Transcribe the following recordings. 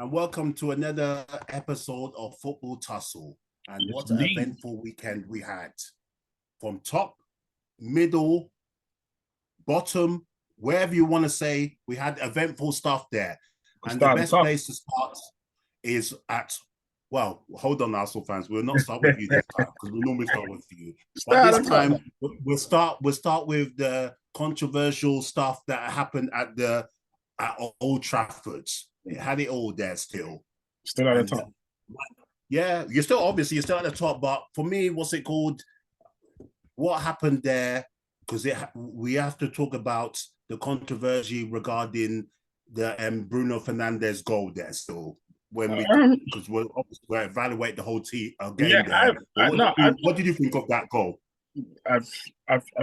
and welcome to another episode of Football Tussle. And Yes, what an indeed. eventful weekend we had. From top, middle, bottom, wherever you want to say, we had eventful stuff there. And the best place to start is at, well, hold on, Arsenal fans. We'll not start with you this time because we normally start with you. But this time, we'll start with the controversial stuff that happened at Old Trafford. It had it all there still. Still at the top. Yeah, you're still at the top. But for me, what's it called? What happened there? Because we have to talk about the controversy regarding the Bruno Fernandes goal there still. When we, because we're evaluate the whole game there. What did you think of that goal? I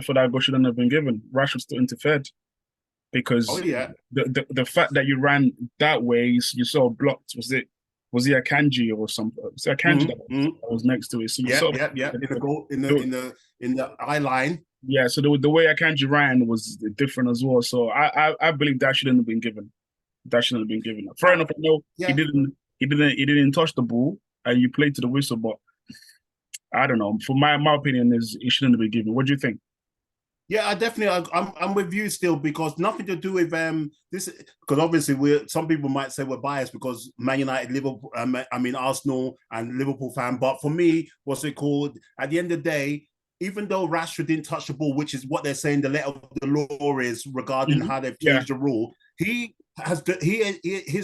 thought that goal shouldn't have been given. Rashford still interfered. Because the fact that you ran that way, you saw blocked. Was it Akanji or something? Was it Akanji that was next to it? So in the eye line. Yeah, so the way Akanji ran was different as well. So I believe that shouldn't have been given. Fair enough. I know he didn't touch the ball, and you played to the whistle, but I don't know. For my opinion is it shouldn't have been given. What do you think? Yeah, I'm with you still, because nothing to do with this. Because obviously some people might say we're biased because Man United, Liverpool, Arsenal and Liverpool fan. But for me, what's it called? At the end of the day, even though Rashford didn't touch the ball, which is what they're saying the letter of the law is regarding how they've changed the rule, his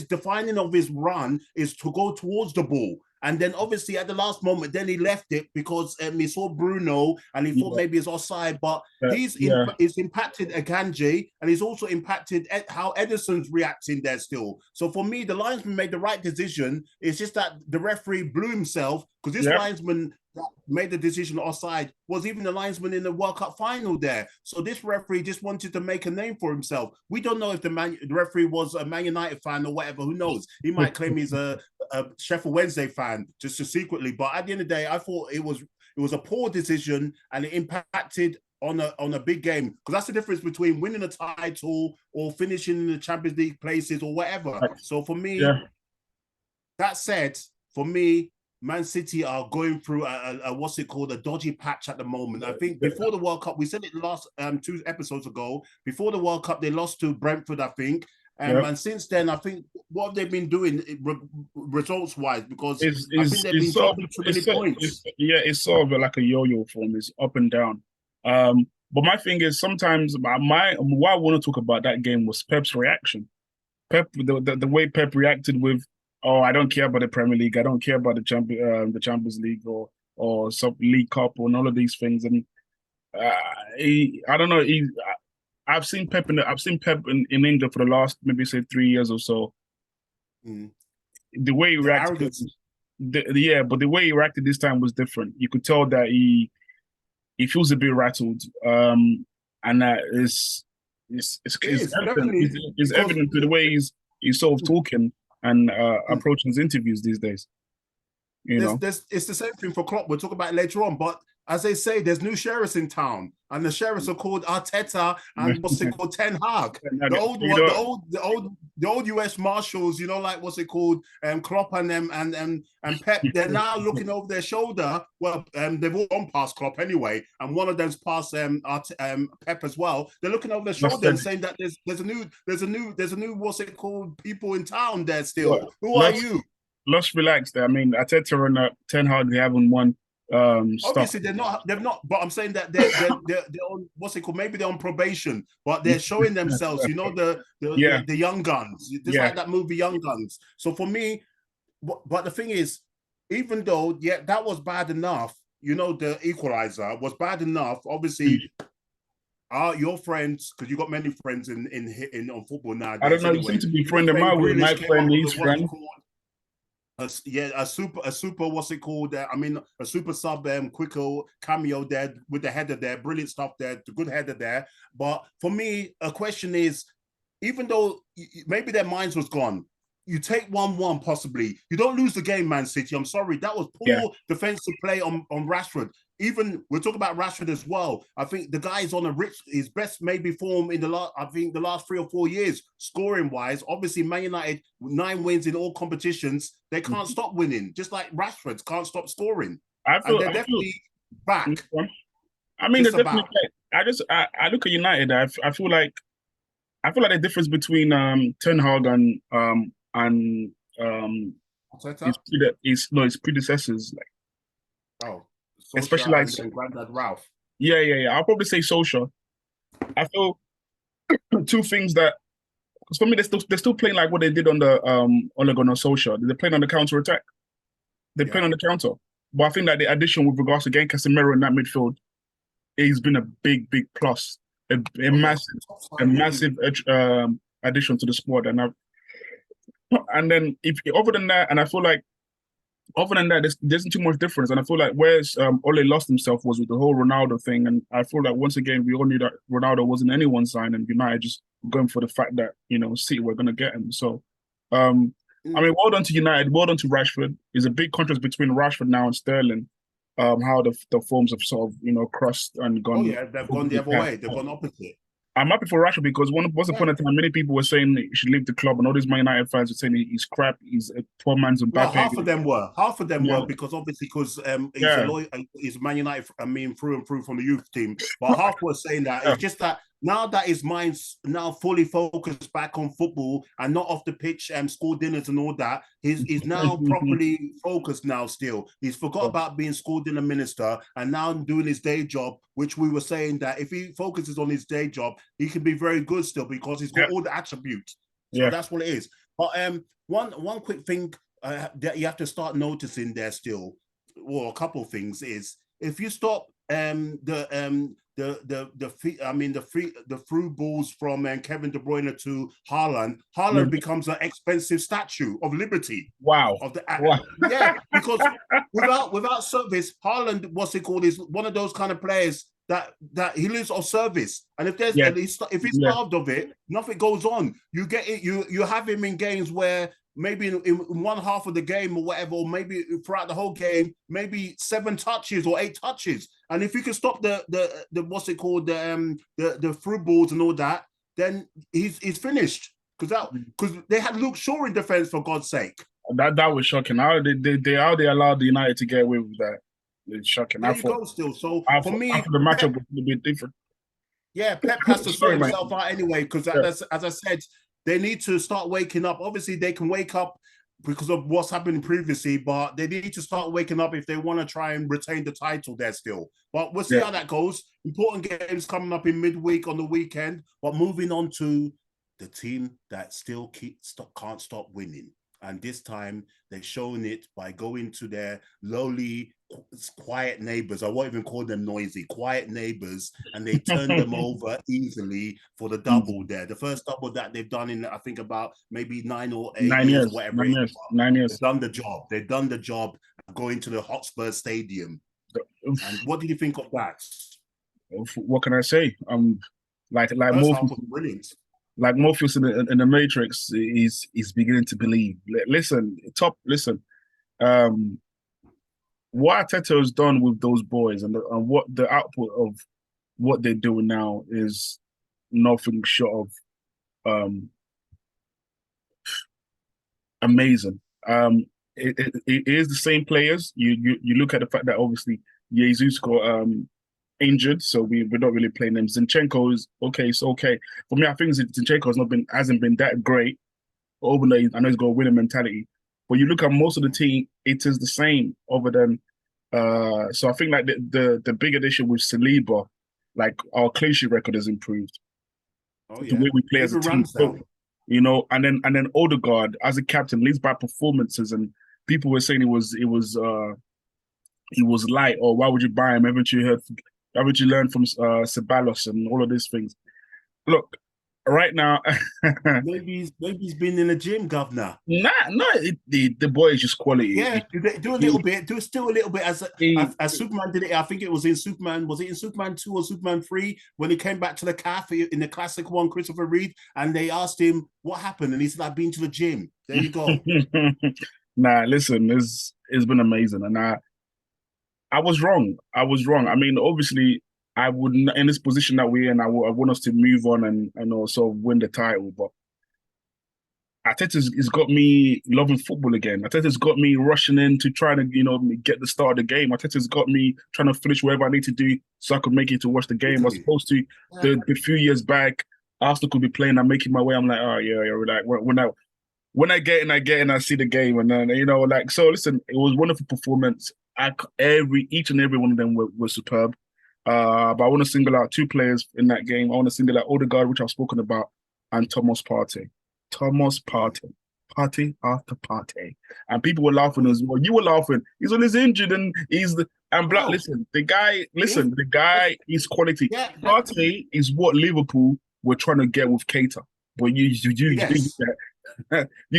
defining of his run is to go towards the ball. And then obviously at the last moment, then he left it because he saw Bruno and he thought maybe it's offside. But he's impacted Akanji, and he's also impacted how Ederson's reacting there still. So for me, the linesman made the right decision. It's just that the referee blew himself, because this linesman that made the decision offside was even the linesman in the World Cup final there. So this referee just wanted to make a name for himself. We don't know if the referee was a Man United fan or whatever. Who knows? He might claim he's a Sheffield Wednesday fan just to secretly. But at the end of the day, I thought it was a poor decision, and it impacted on a big game, because that's the difference between winning a title or finishing in the Champions League places or whatever. So for me, that said, for me, Man City are going through a dodgy patch at the moment. I think before the World Cup, we said it last 2 episodes ago, before the World Cup, they lost to Brentford, I think. And since then, I think what have they been doing results-wise? Because I think they've been dropping too many points. It's sort of like a yo-yo form. It's up and down. But my thing is, sometimes what I want to talk about that game was Pep's reaction. The way Pep reacted with, "Oh, I don't care about the Premier League. I don't care about the Champions League or some League Cup and all of these things." And I don't know. I've seen Pep in England for the last maybe say 3 years or so. The way he reacted, but the way he reacted this time was different. You could tell that he feels a bit rattled, and that it's evident to the way he's sort of talking and approaching his interviews these days. It's the same thing for Klopp. We'll talk about it later on, but as they say, there's new sheriffs in town, and the sheriffs are called Arteta and what's it called, Ten Hag. The old US Marshals, like what's it called, Klopp and them and Pep. They're now looking over their shoulder. Well, they've all gone past Klopp anyway, and one of them's past Pep as well. They're looking over their shoulder and saying that there's a new what's it called, people in town there still. Who are you? Let's relax there. I mean, Arteta and Ten Hag, they haven't won. Obviously they've not, but I'm saying that they're on, what's it called, maybe they're on probation, but they're showing themselves, the young guns, just like that movie Young Guns. So for me, but the thing is, even though that was bad enough, the equalizer was bad enough, obviously your friends, because you got many friends in on football now. I don't know, you seem to be friend of mine with my friend, his friend. A super what's it called? A super sub quicker cameo there with the header there, brilliant stuff there, the good header there. But for me, a question is, even though maybe their minds was gone, you take 1-1 possibly. You don't lose the game, Man City. I'm sorry, that was poor defensive play on Rashford. even we're talking about Rashford as well. I think the guy is on his best maybe form in the last 3 or 4 years, scoring wise. Obviously, Man United 9 wins in all competitions. They can't stop winning, just like Rashford can't stop scoring. And they're definitely back. I mean, they're definitely back. I look at United. I feel like the difference between Ten Hag and his predecessors, like especially like and Granddad Ralph. Yeah. I'll probably say Solskjaer. I feel two things that, because for me they're still playing like what they did on the Ole Gunnar Solskjaer. They're playing on the counter attack. They're playing on the counter. But I think that the addition with regards to getting Casemiro in that midfield, he's been a big plus, a massive addition to the squad. And then if other than that, and I feel like other than that, there isn't too much difference. And I feel like whereas Ole lost himself was with the whole Ronaldo thing. And I feel like once again, we all knew that Ronaldo wasn't anyone's sign, and United just going for the fact that, City were going to get him. So, I mean, well done to United, well done to Rashford. There's a big contrast between Rashford now and Sterling. How the forms have sort of, crossed and gone. Oh, yeah, they've gone the other way. They've gone opposite. I'm happy for Rashford because once upon a time, many people were saying he should leave the club, and all these Man United fans were saying he's crap. He's a 12 man's Mbappe. Well, half of them were because obviously he's Man United. I mean, through and through from the youth team. But half were saying that it's just that now that his mind's now fully focused back on football and not off the pitch and school dinners and all that, he's now properly focused now still. He's forgot about being school dinner minister and now doing his day job, which we were saying that if he focuses on his day job, he can be very good still because he's got all the attributes. So that's what it is. But one quick thing that you have to start noticing there still, or a couple of things, is if you stop the through balls from Kevin De Bruyne to Haaland becomes an expensive statue of liberty. Wow. Yeah, because without service, Haaland, is one of those kind of players that he lives off service, and if he's starved of it, nothing goes on. You get it. You have him in games where maybe in one half of the game or whatever, or maybe throughout the whole game, maybe 7 touches or 8 touches. And if you can stop the through balls and all that, then he's finished. Because they had Luke Shaw in defense, for God's sake. That was shocking. How they allowed the United to get away with that? It's shocking. There you go still. So for me, the matchup was a little bit different. Yeah, Pep has to sort himself out anyway, because as I said, they need to start waking up. Obviously, they can wake up because of what's happened previously, but they need to start waking up if they want to try and retain the title there still. But we'll see how that goes. Important games coming up in midweek on the weekend. But moving on to the team that still can't stop winning. And this time, they've shown it by going to their lowly, quiet neighbors. I won't even call them noisy, quiet neighbors. And they turned them over easily for the double there. The first double that they've done in, I think, about maybe 9 or 8 years, whatever. 9 years. They've done the job. They've done the job going to the Hotspur Stadium. And what did you think of that? What can I say? Like brilliant. Like Morpheus in the Matrix, he's beginning to believe. Listen. What Arteta has done with those boys and what the output of what they're doing now is nothing short of amazing. It is the same players. You look at the fact that obviously Jesus got injured, so we're not really playing them. Zinchenko is okay. It's okay for me. I think Zinchenko hasn't been that great. Over there, I know he's got a winner mentality. But you look at most of the team, it is the same. Other than so I think like the big addition with Saliba, like our clean sheet record has improved. Oh yeah, the way we play as a team. So, and then Odegaard as a captain leads by performances, and people were saying he was light, or why would you buy him? Haven't you learned from Ceballos and all of these things? Look, right now, maybe he's been in the gym, governor. No, the boy is just quality. Yeah, do a little bit, do still a little bit as Superman did it. I think it was in Superman. Was it in Superman 2 or Superman 3 when he came back to the cafe in the classic one, Christopher Reeve, and they asked him what happened, and he said, "I've been to the gym." There you go. Nah, listen, it's been amazing, and I was wrong. I was wrong. I mean, obviously, I would in this position that we're in. I want us to move on and also win the title. But Arteta's got me loving football again. Arteta's got me rushing in to try to get the start of the game. Arteta's got me trying to finish whatever I need to do so I could make it to watch the game. As opposed to the few years back, Arsenal could be playing. I'm making my way. I'm like, oh yeah. Like when I get in, I see the game, and then so. Listen, it was a wonderful performance. Each and every one of them were superb. But I want to single out two players in that game. I want to single out Odegaard, which I've spoken about, and Thomas Partey. Thomas Partey, party after party, and people were laughing as well. You were laughing. He's always injured, and black. Listen, the guy is quality. Yeah. Partey is what Liverpool were trying to get with Keita, but you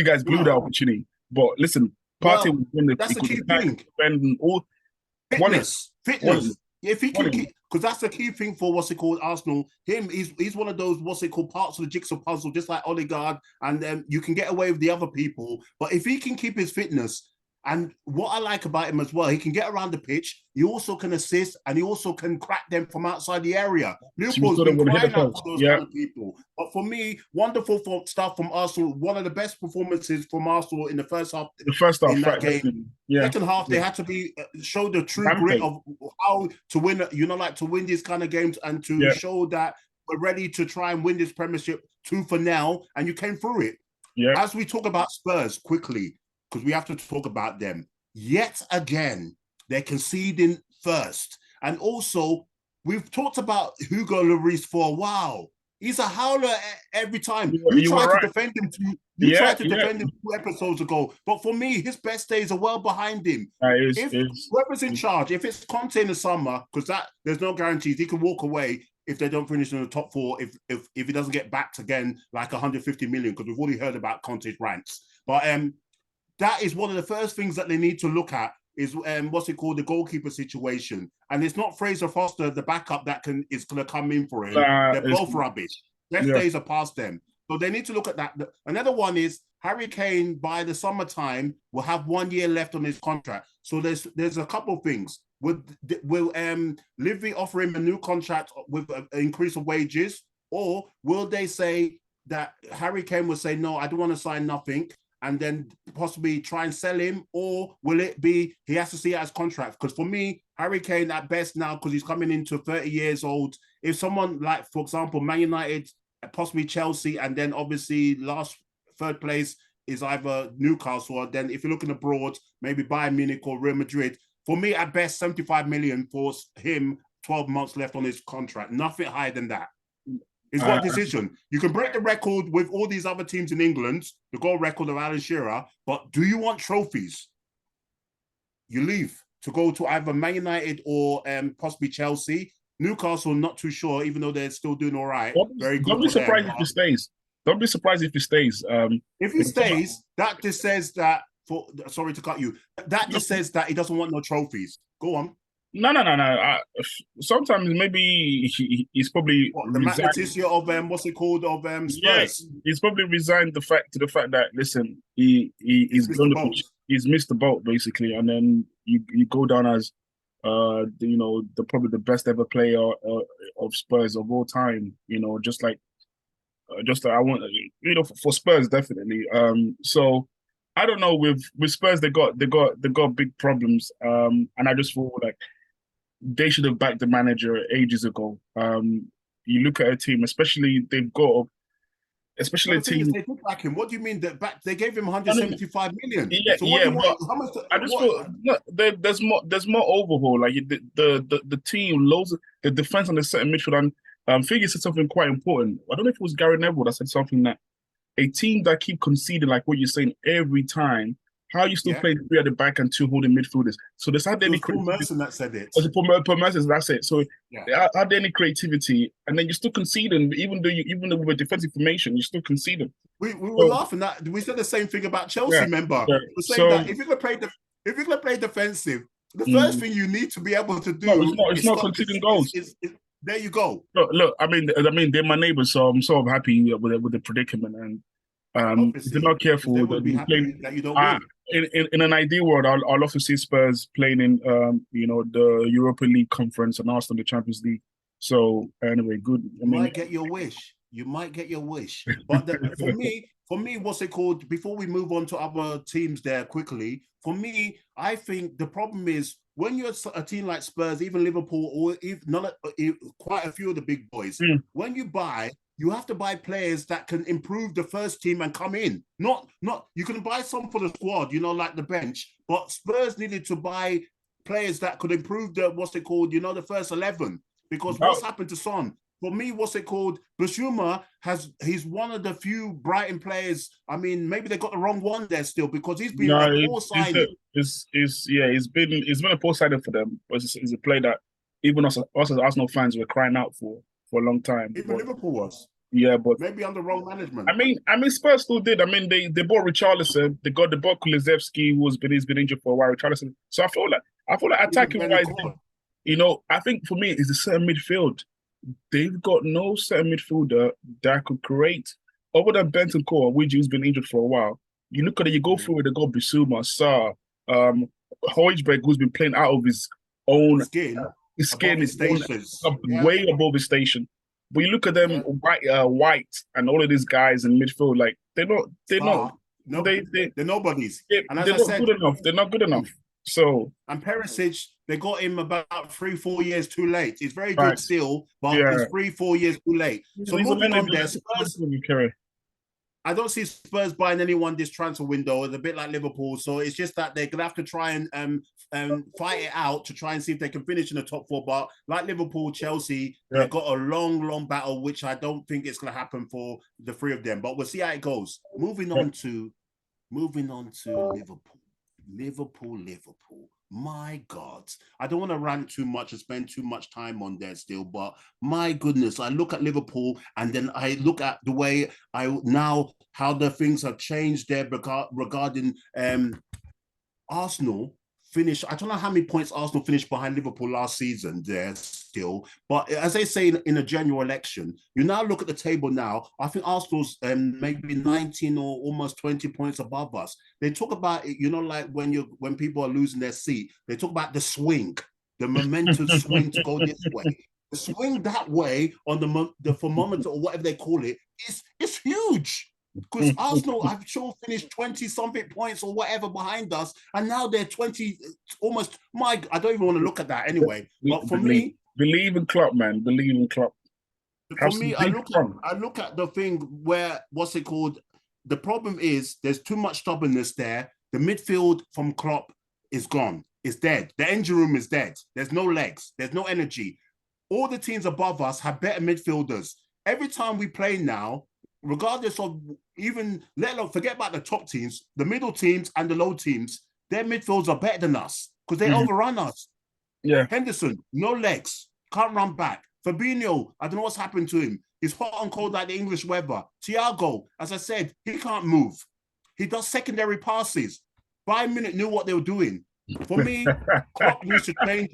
guys blew the opportunity. But listen, Partey was winning. That's the key thing. Fitness. If he can keep, because that's the key thing for Arsenal. He's one of those parts of the jigsaw puzzle, just like Odegaard, and you can get away with the other people. But if he can keep his fitness, and what I like about him as well, he can get around the pitch. He also can assist, and he also can crack them from outside the area. Liverpool's been crying out for those kind of people. But for me, wonderful stuff from Arsenal. One of the best performances from Arsenal in the first half. In that game. Second half, they had to show the true grit of how to win. To win these kind of games and to show that we're ready to try and win this Premiership tooth and nail. And you came through it. Yeah. As we talk about Spurs quickly, because we have to talk about them. Yet again, they're conceding first. And also, we've talked about Hugo Lloris for a while. He's a howler every time. You tried to defend him defend him 2 episodes ago. But for me, his best days are well behind him. Whoever's in charge, if it's Conte in the summer, because there's no guarantees, he can walk away if they don't finish in the top 4, if he doesn't get backed again like 150 million, because we've already heard about Conte's rants. But that is one of the first things that they need to look at is the goalkeeper situation. And it's not Fraser Foster, the backup, is going to come in for him. They're both rubbish. Best days are past them. So they need to look at that. Another one is Harry Kane, by the summertime, will have 1 year left on his contract. So there's a couple of things. Will Livy offer him a new contract with an increase of wages? Or will they say that Harry Kane will say, no, I don't want to sign nothing, and then possibly try and sell him? Or will it be he has to see it as contract? Because for me, Harry Kane at best now, because he's coming into 30 years old, if someone like, for example, Man United, possibly Chelsea, and then obviously third place is either Newcastle, or then if you're looking abroad, maybe Bayern Munich or Real Madrid. For me, at best, 75 million for him, 12 months left on his contract. Nothing higher than that. It's got a decision. You can break the record with all these other teams in England, the goal record of Alan Shearer, but do you want trophies? You leave to go to either Man United or possibly Chelsea. Newcastle, not too sure, even though they're still doing all right. Don't be surprised if he stays. Don't be surprised if he stays. If he stays, that just says that, sorry to cut you, that just says that he doesn't want no trophies. Go on. No. Sometimes maybe he's probably the Matthew of Spurs. Yes, he's probably resigned to the fact that listen, he's missed the boat basically, and then you go down as probably the best ever player of Spurs of all time. Just like I want for Spurs definitely. So I don't know with Spurs they got big problems, and I just feel like they should have backed the manager ages ago. You look at a team, especially a team. They did back him. What do you mean that back? They gave him 175 million. Yeah, so there's more overhaul. Like the team, the defense and the centre midfield. And Figgy said something quite important. I don't know if it was Gary Neville that said something that a team that keep conceding, like what you're saying every time. How are you still playing 3 at the back and 2 holding midfielders? So there's hardly any creativity. Paul Merson that said it. Paul Merson, that's it. So hardly any creativity, and then you're still conceding, even though with defensive formation, you're still conceding. We were laughing that we said the same thing about Chelsea. Remember, we're saying that if you're gonna play defensive, the first thing you need to be able to do is not conceding goals. There you go. Look. I mean, they're my neighbours, so I'm sort of happy with the predicament. If they're not they careful, would be happy that you don't win. In an ideal world, I'll love to see Spurs playing in the Europa League conference and Arsenal the Champions League. So anyway, good. You might get your wish. You might get your wish. But for me, what's it called? Before we move on to other teams there quickly, for me, I think the problem is when you're a team like Spurs, even Liverpool, or quite a few of the big boys, when you have to buy players that can improve the first team and come in. Not you can buy some for the squad, like the bench, but Spurs needed to buy players that could improve the first 11. Because what's happened to Son? For me, Bissouma he's one of the few Brighton players. I mean, maybe they got the wrong one there still because he's been a poor signing. He's been a poor signing for them. But it's a player that even us as Arsenal fans were crying out for a long time. Even Liverpool was. Yeah, but maybe under wrong management. I mean, Spurs still did. I mean, they bought Richarlison. They bought Kulusevski, he's been injured for a while. Richarlison. So I feel like attacking wise, I think for me it's the certain midfield. They've got no certain midfielder that could create, other than Bentancur, which has been injured for a while. You look at it, you go through it, they got Bissouma, Sarr, Højbjerg, who's been playing out of his own skin. His skin is way above his station. But you look at them, White and all of these guys in midfield, like they're nobodies. And as I said, good enough. They're not good enough. So and Perisic, they got him about 3-4 years too late. He's very good still, but it's 3-4 years too late. So moving on there, Spurs, I don't see Spurs buying anyone this transfer window. It's a bit like Liverpool. So it's just that they're gonna have to try and fight it out to try and see if they can finish in the top 4. But like Liverpool, Chelsea, they've got a long battle, which I don't think it's gonna happen for the 3 of them. But we'll see how it goes. Moving on to Liverpool. My God, I don't want to rant too much and spend too much time on there still, but my goodness, I look at Liverpool and then I look at the way how the things have changed there regarding Arsenal. I don't know how many points Arsenal finished behind Liverpool last season there still. But as they say in a general election, you now look at the table now, I think Arsenal's maybe 19 or almost 20 points above us. They talk about it, like when people are losing their seat, they talk about the swing, the momentum swing to go this way. The swing that way on the thermometer or whatever they call it is huge. Because Arsenal, I'm sure, finished 20-something points or whatever behind us, and now they're 20, almost. I don't even want to look at that anyway. But for me, believe in Klopp, man. Believe in Klopp. For me, I look at the thing where the problem is there's too much stubbornness there. The midfield from Klopp is gone. It's dead. The engine room is dead. There's no legs. There's no energy. All the teams above us have better midfielders. Every time we play now, regardless of forget about the top teams, the middle teams and the low teams, their midfields are better than us because they overrun us. Yeah. Henderson, no legs, can't run back. Fabinho, I don't know what's happened to him. He's hot and cold like the English weather. Thiago, as I said, he can't move. He does secondary passes. Bayern Munich knew what they were doing. For me, Klopp needs to change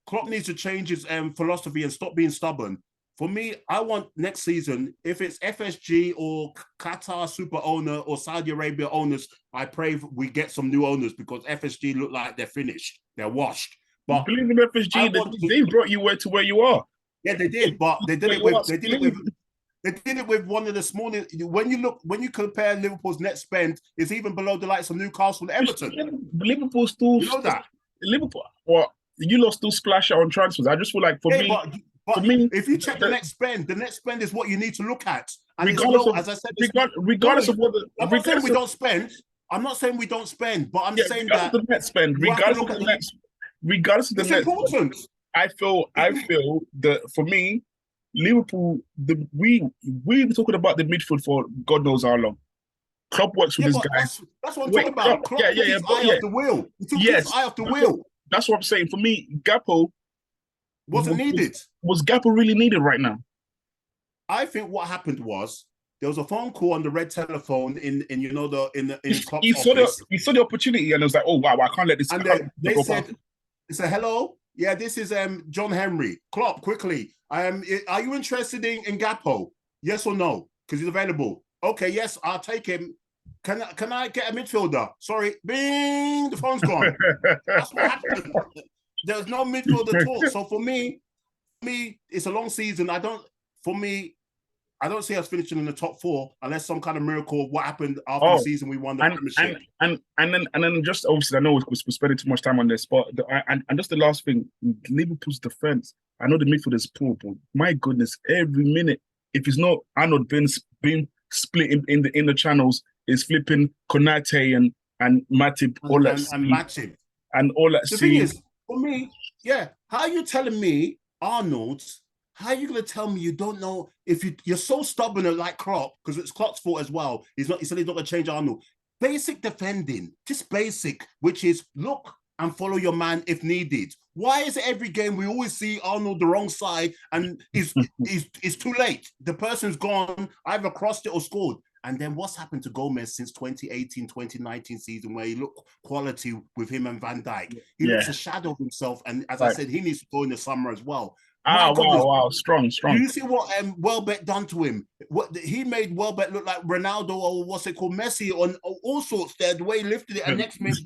Klopp needs to change his philosophy and stop being stubborn. For me, I want next season, if it's FSG or Qatar super owner or Saudi Arabia owners, I pray we get some new owners because FSG look like they're finished. They're washed. But believe in FSG, they brought you to where you are. Yeah, they did, but they did it with one of the smallest. When you compare Liverpool's net spend, it's even below the likes of Newcastle and Everton. Liverpool still, you know that. Liverpool, you lot still splash out on transfers. I just feel like for me, if you check the net spend is what you need to look at. And regardless as I said, regardless of what I'm not saying we don't spend. I'm not saying we don't spend, but I'm saying that the net spend, regardless of the net, it's important. I feel that for me, Liverpool, we've been talking about the midfield for God knows how long. Klopp works with this guy. That's what I'm talking about. Klopp took his eye off the wheel. He took his eye off the wheel. That's what I'm saying. For me, Gakpo wasn't needed. Was Gakpo really needed right now? I think what happened was there was a phone call on the red telephone in Klopp's office. He saw the opportunity and it was like, oh wow, I can't let this. And they said, hello, yeah, this is John Henry. Klopp, quickly. Are you interested in Gakpo? Yes or no? Because he's available. Okay, yes, I'll take him. Can I get a midfielder? Sorry, bing, the phone's gone. That's what happened. There's no midfielder talk. So for me, it's a long season. I don't see us finishing in the top 4 unless some kind of miracle of what happened after the season we won the Premiership. And then just obviously, I know we're spending too much time on this, but and just the last thing, Liverpool's defense. I know the midfield is poor, but my goodness, every minute, if it's not Arnold being split in the channels, is flipping Konate and Matip and Matip and all that. The thing is, for me, yeah, how are you telling me Arnold? How are you going to tell me you don't know if you're so stubborn like Klopp, because it's Klopp's fault as well. He said he's not going to change Arnold. Basic defending, just basic, which is look and follow your man if needed. Why is it every game we always see Arnold the wrong side and it's too late? The person's gone, either crossed it or scored. And then what's happened to Gomez since 2018, 2019 season where he looked quality with him and Van Dijk? He looks a shadow of himself. And as I said, he needs to go in the summer as well. Wow, strong. Do you see what Welbeck done to him? What he made Welbeck look like Ronaldo or what's it called, Messi on all sorts there, the way he lifted it and next minute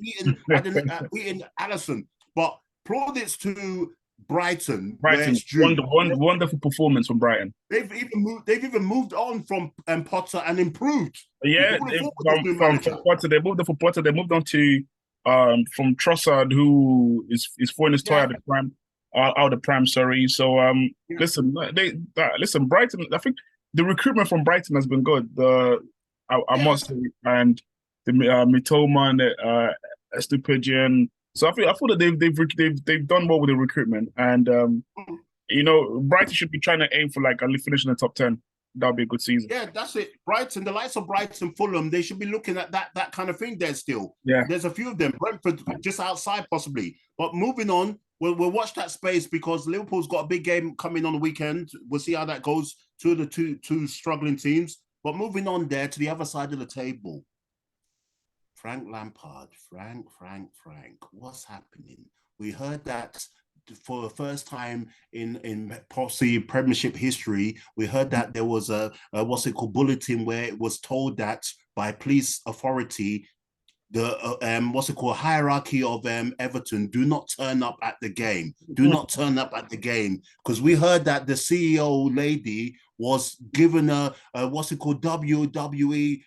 beating Alisson. But plaudits to Brighton. Wonderful performance from Brighton. They've even moved on from Potter and improved. Yeah, from Potter, they moved on from Potter. They moved on to from Trossard, who is throwing his toy out of the Prem. Sorry. So listen, Brighton. I think the recruitment from Brighton has been good. I must say, and the Mitoma and the Estupiñán. So I feel that they've done well with the recruitment, and Brighton should be trying to aim for like at least finishing the top 10. That'll be a good season. Yeah, that's it. Brighton, the likes of Brighton, Fulham, they should be looking at that kind of thing there still. Yeah, there's a few of them. Brentford just outside possibly. But moving on, we'll watch that space because Liverpool's got a big game coming on the weekend. We'll see how that goes. The two struggling teams. But moving on there to the other side of the table. Frank Lampard, Frank. What's happening? We heard that for the first time in possibly Premiership history. We heard that there was a bulletin where it was told that by police authority, the hierarchy of Everton do not turn up at the game. Do not turn up at the game, because we heard that the CEO lady was given a WWE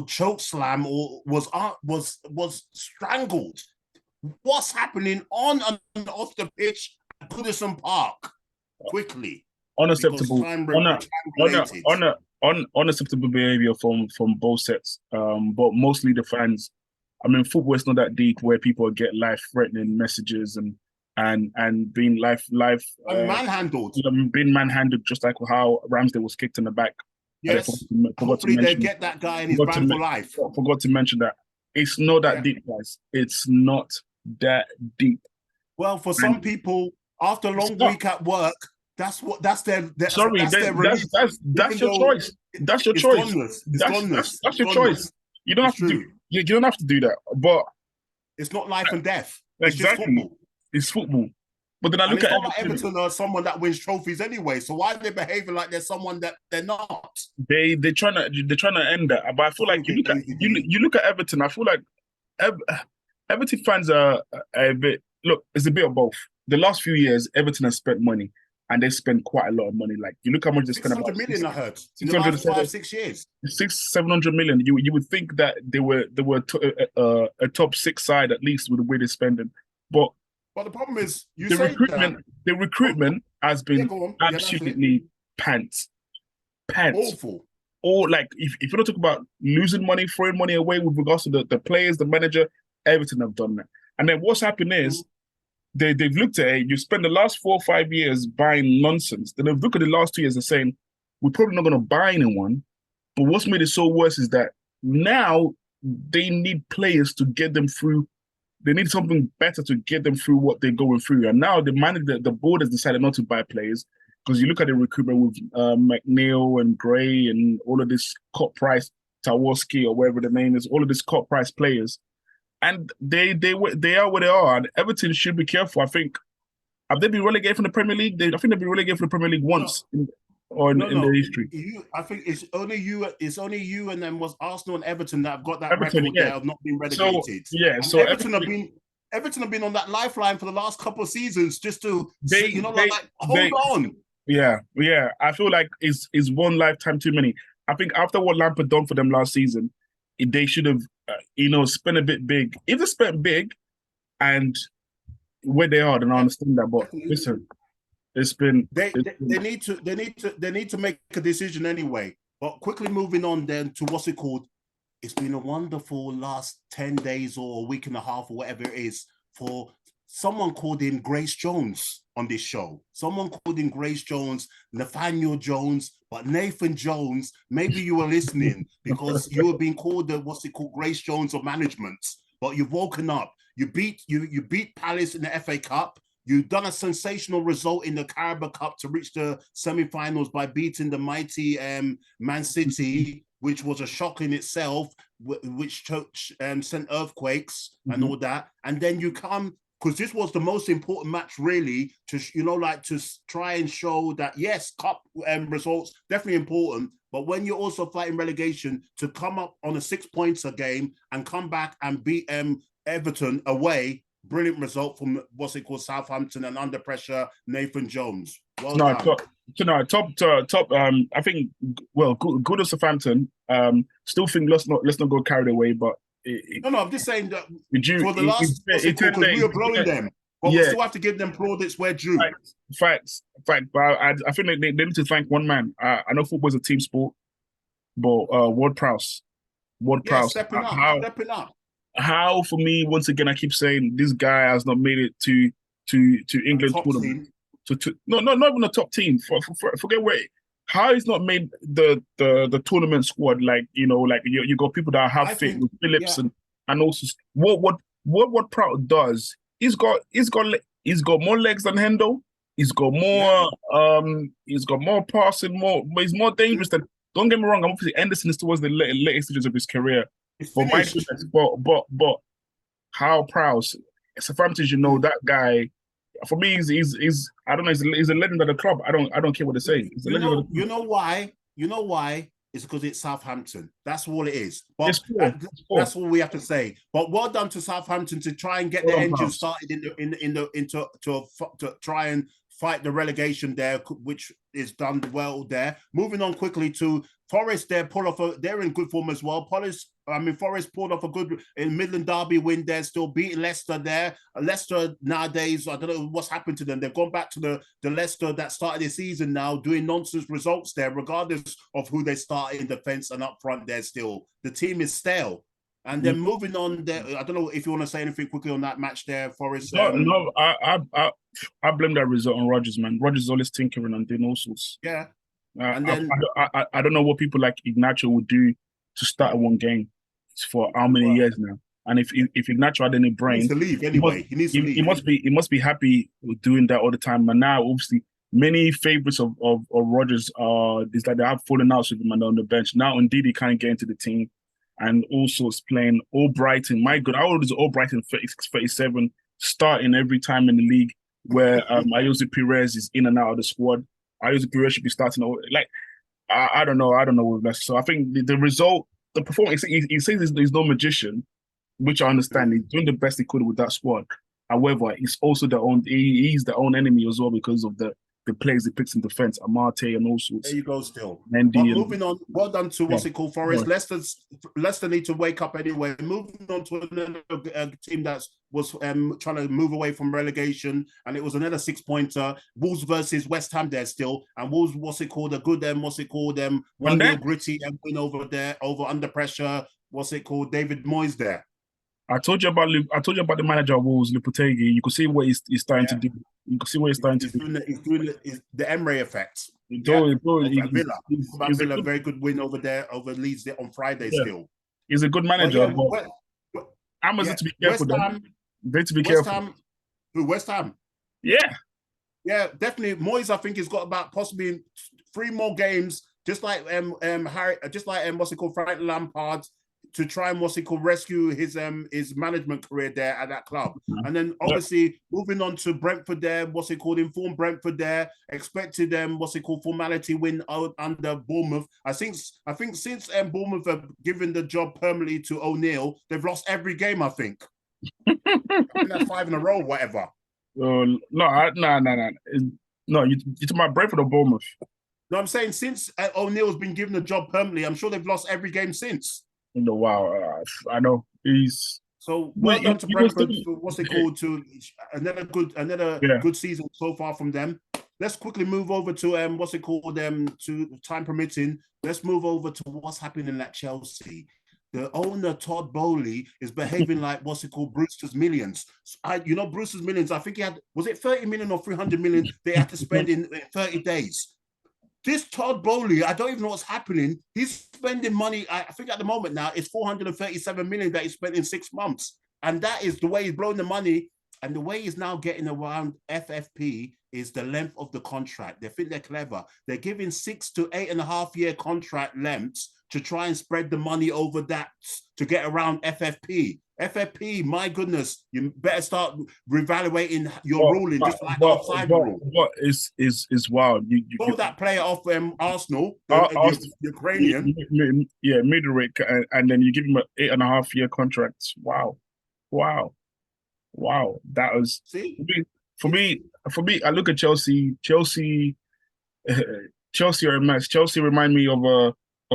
choke slam, or was strangled. What's happening on and off the pitch at Goodison Park? Quickly. Unacceptable behavior from both sets, but mostly the fans. I mean, football is not that deep where people get life-threatening messages and being manhandled. Being manhandled, just like how Ramsdale was kicked in the back. Yes. Hopefully they get that guy and he's banned for life. Forgot to mention that. It's not that deep, guys. It's not that deep. Well, for some people, after a long week at work, that's their release. That's your choice. That's your choice. That's your choice. You don't have to do. You don't have to do that. But it's not life and death. Exactly. It's football. But then I look at Everton are someone that wins trophies anyway. So why are they behaving like they're someone that they're not? They're trying to end that. But I feel like you look at Everton. I feel like Everton fans are a bit. Look, it's a bit of both. The last few years, Everton has spent money, and they spent quite a lot of money. Like you look how much they spent. 600 million, I heard. In the last 5-6 years. 600-700 million. You would think that they were a top 6 side at least with the way they're spending, but the problem is the recruitment has been absolutely pants. Awful. Or like if you don't talk about losing money, throwing money away with regards to the players, the manager, Everton have done that. And then what's happened is they've looked at it. You spend the last 4 or 5 years buying nonsense. Then they've looked at the last 2 years and saying, we're probably not going to buy anyone. But what's made it so worse is that now they need players to get them through. They need something better to get them through what they're going through. And now the board has decided not to buy players, because you look at the recruitment with McNeil and Gray and all of this cut price, Tawarski or whatever the name is, all of these cut price players. And they are where they are. And Everton should be careful. I think, have they been relegated from the Premier League? I think they've been relegated from the Premier League once. or No, in the no. history? I think it's only you. It's only you, and then was Arsenal and Everton that have got that Everton, record yeah. there of not being So relegated. yeah, And so Everton, Everton have been on that lifeline for the last couple of seasons, just to they like hold on. yeah. I feel like it's one lifetime too many. I think after what Lampard done for them last season, they should have spent a bit big. If they spent big and where they are, then I understand that. But Definitely. listen, they need to make a decision anyway. But quickly moving on then to what's it called? It's been a wonderful last 10 days or a week and a half or whatever it is for someone called him Grace Jones on this show. Someone called him Grace Jones, Nathaniel Jones, but Nathan Jones, maybe you were listening because you were being called the Grace Jones of management, but you've woken up. You beat Palace in the FA Cup. You've done a sensational result in the Carabao Cup to reach the semi-finals by beating the mighty Man City, which was a shock in itself, which sent earthquakes and all that. And then you come, because this was the most important match, really, to to try and show that yes, cup results definitely important, but when you're also fighting relegation, to come up on a 6 points a game and come back and beat Everton away. Brilliant result from Southampton, and under pressure Nathan Jones. Well done. Top. I think good of Southampton. Still think let's not go carried away. But I'm just saying that for the last because we were blowing them, but we still have to give them plaudits where due. Facts. But I think they need to thank one man. I know football is a team sport, but Ward Prowse. Stepping up. How for me, once again, I keep saying this guy has not made it to England tournament. Not even a top team. Forget where. How he's not made the tournament squad? Like you got people that have fit with Phillips and also what Prout does. He's got more legs than Hendo. He's got more passing, but he's more dangerous than. Don't get me wrong. I'm obviously Anderson is towards the latest stages of his career. But my goodness, but how Prowse, Southampton, that guy. For me, he's I don't know. He's a legend of the club. I don't care what they say. You know why? It's because it's Southampton. That's all it is. But that's all we have to say. But well done to Southampton to try and get the engine started to try and fight the relegation there, which is done well there. Moving on quickly to Forest, they're in good form as well. Forest pulled off a good Midland Derby win there, still beating Leicester there. Leicester nowadays, I don't know what's happened to them. They've gone back to the Leicester that started the season now, doing nonsense results there, regardless of who they start in defence and up front there still. The team is stale. And then moving on there, I don't know if you want to say anything quickly on that match there, Forest. No, I blame that result on Rodgers, man. Rodgers is always tinkering and doing all sorts. Yeah. And then I don't know what people like Ignacio would do to start one game for how many years now. And if Ignacio had any brain, he needs to leave anyway. He needs to leave. He must be happy with doing that all the time. And now, obviously, many favorites of Rodgers is that they have fallen out with him and on the bench. Now, indeed, he can't get into the team. And also it's playing Albrighton. My God, how old is Albrighton? 36, 37, starting every time in the league where Ayoze Perez is in and out of the squad. Ayoze Perez should be starting. I don't know with Leicester. So I think the result, the performance, he says he's no magician, which I understand. He's doing the best he could with that squad. However, he's also he's the own enemy as well because of the players he picks in defence, Amate and all sorts. There you go still. But moving on, well done to Forest. Leicester need to wake up anyway. Moving on to another team that was trying to move away from relegation, and it was another 6-pointer. Wolves versus West Ham there still. And Wolves, a good 1-0 gritty win over there, under pressure. David Moyes there. I told you about the manager of Wolves, Lopetegui. You could see what he's starting to do. You can see what he's starting to do. He's doing the Emery effect. Villa. Very good win over there, over Leeds on Friday still. He's a good manager. Amazon to be careful. They to be careful. West Ham? Yeah. Yeah, definitely. Moyes, I think, has got about possibly 3 more games, just like Frank Lampard. to try and rescue his management career there at that club. And then obviously moving on to Brentford there, informed Brentford there, expected formality win under Bournemouth. I think since Bournemouth have given the job permanently to O'Neill, they've lost every game, I think. I think that's 5 in a row, whatever. No. No, you're talking about Brentford or Bournemouth? No, I'm saying since O'Neill's been given the job permanently, I'm sure they've lost every game since. Wow, I know he's so well done to Brentford for to another good season so far from them. Let's quickly move over to to time permitting. Let's move over to what's happening at Chelsea. The owner, Todd Bowley, is behaving like Brewster's Millions. Brewster's Millions, I think he had, was it 30 million or 300 million they had to spend in 30 days. This Todd Bowley, I don't even know what's happening. He's spending money. I think at the moment now it's 437 million that he spent in 6 months. And that is the way he's blowing the money. And the way he's now getting around FFP is the length of the contract. They think they're clever. They're giving 6 to 8.5 year contract lengths to try and spread the money over that to get around FFP. FFP, my goodness, you better start reevaluating your ruling, just like outside rule. What is wild? You pull that player off Arsenal, the Ukrainian. Mitrovic, and then you give him an 8.5 year contract. Wow. That was for me. I look at Chelsea. Chelsea are a mess. Chelsea remind me of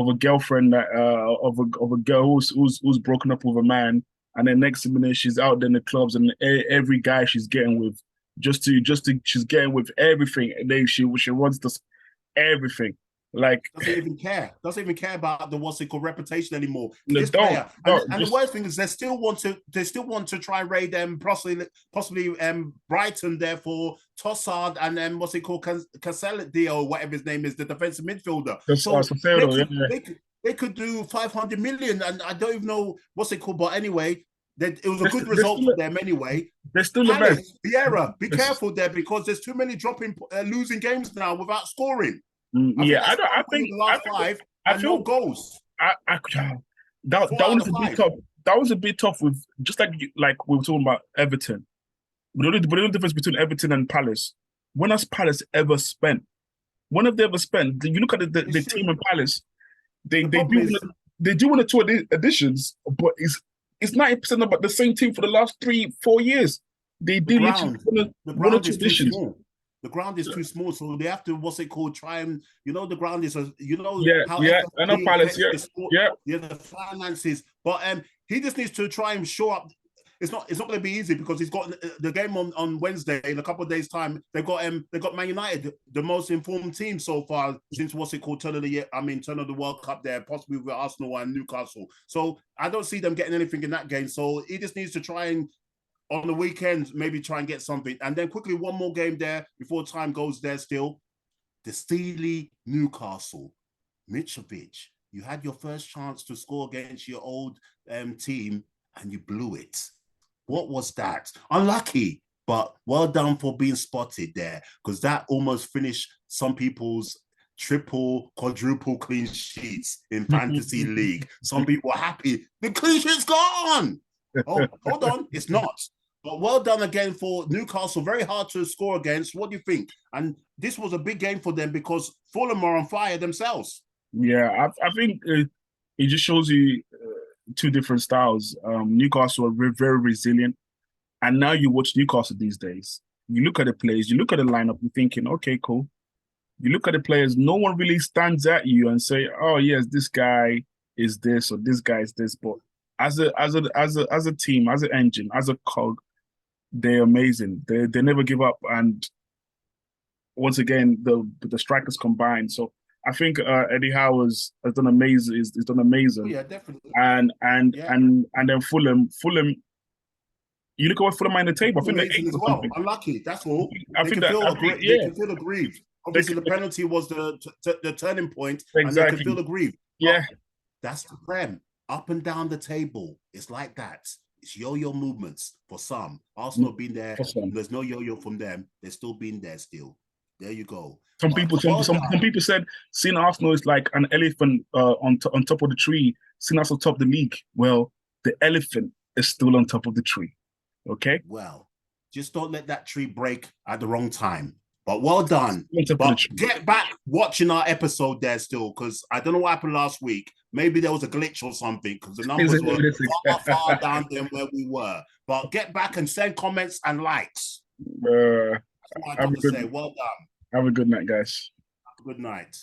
a girlfriend that of a girl who's broken up with a man. And then next minute she's out there in the clubs, and every guy she's getting with, she's getting with everything. And then she wants this everything. Like doesn't even care about the reputation anymore. And the worst thing is they still want to try and raid them possibly Brighton there for Tossard and then Caselli or whatever his name is, the defensive midfielder. They could do 500 million, and I don't even know but anyway, it was a good result for them anyway. They're still the best. Vieira, be careful there because there's too many losing games now without scoring. I think the last 5 and no goals. That was a bit tough. That was a bit tough with just like we were talking about Everton. But the only difference between Everton and Palace, when has Palace ever spent? When have they ever spent? You look at the team in Palace. They do one or two additions, but it's 90% about the same team for the last 3-4 years. They did literally one or two additions. The ground is too small, so they have to try and the ground is how I know Palace, the finances, but he just needs to try and show up. It's not going to be easy because he's got the game on Wednesday in a couple of days' time. They've got Man United, the most informed team so far since turn of the World Cup there, possibly with Arsenal and Newcastle. So I don't see them getting anything in that game. So he just needs to try and on the weekend maybe try and get something. And then quickly one more game there before time goes there. Still, the Steely Newcastle, Mitrovic. You had your first chance to score against your old team and you blew it. What was that? Unlucky, but well done for being spotted there, because that almost finished some people's triple, quadruple clean sheets in fantasy league. Some people are happy. The clean sheet's gone. Oh, hold on. It's not. But well done again for Newcastle. Very hard to score against. What do you think? And this was a big game for them because Fulham are on fire themselves. Yeah, I think it just shows you two different styles. Newcastle are very resilient, and now you watch Newcastle these days. You look at the players, you look at the lineup, you're thinking, okay, cool. You look at the players, no one really stands at you and say, oh yes, this guy is this or this guy is this. But as a team, as an engine, as a cog, they're amazing. They never give up, and once again, the strikers combined. So I think Eddie Howe has done amazing. He's done amazing. Oh, yeah, definitely. And then Fulham. You look at what Fulham are in the table. I think they're 8th as well. Unlucky. That's all. They can feel aggrieved. Obviously, the penalty was the turning point, exactly. And they can feel aggrieved. Yeah, that's the Prem. Up and down the table. It's like that. It's yo-yo movements for some. Arsenal been there. There's no yo-yo from them. They're still been there still. There you go. Some people said seeing Arsenal is like an elephant on top of the tree, seeing us on top of the league. Well, the elephant is still on top of the tree. Okay. Well, just don't let that tree break at the wrong time. But well done. But get back watching our episode there still, because I don't know what happened last week. Maybe there was a glitch or something, because the numbers were far down than where we were. But get back and send comments and likes. That's what I got to say. Well done. Have a good night, guys. Good night.